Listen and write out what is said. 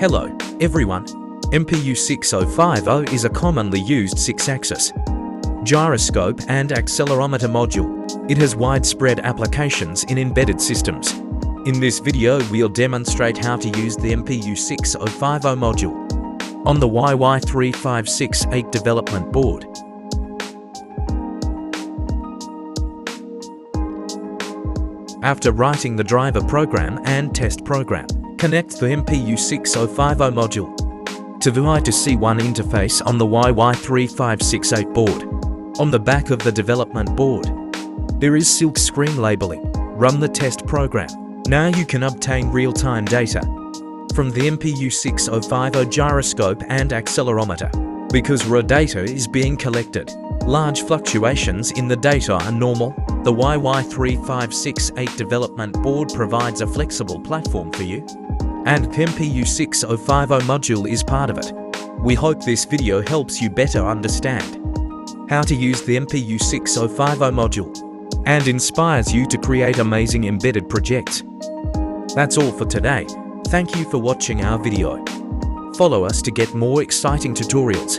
Hello, everyone. MPU6050 is a commonly used 6-axis gyroscope and accelerometer module. It has widespread applications in embedded systems. In this video, we'll demonstrate how to use the MPU6050 module on the YY3568 development board. After writing the driver program and test program, connect the MPU6050 module to the I2C1 interface on the YY3568 board. On the back of the development board, there is silk screen labeling. Run the test program. Now you can obtain real-time data from the MPU6050 gyroscope and accelerometer. Because raw data is being collected, large fluctuations in the data are normal. The YY3568 development board provides a flexible platform for you, and the MPU6050 module is part of it. We hope this video helps you better understand how to use the MPU6050 module and inspires you to create amazing embedded projects. That's all for today. Thank you for watching our video. Follow us to get more exciting tutorials.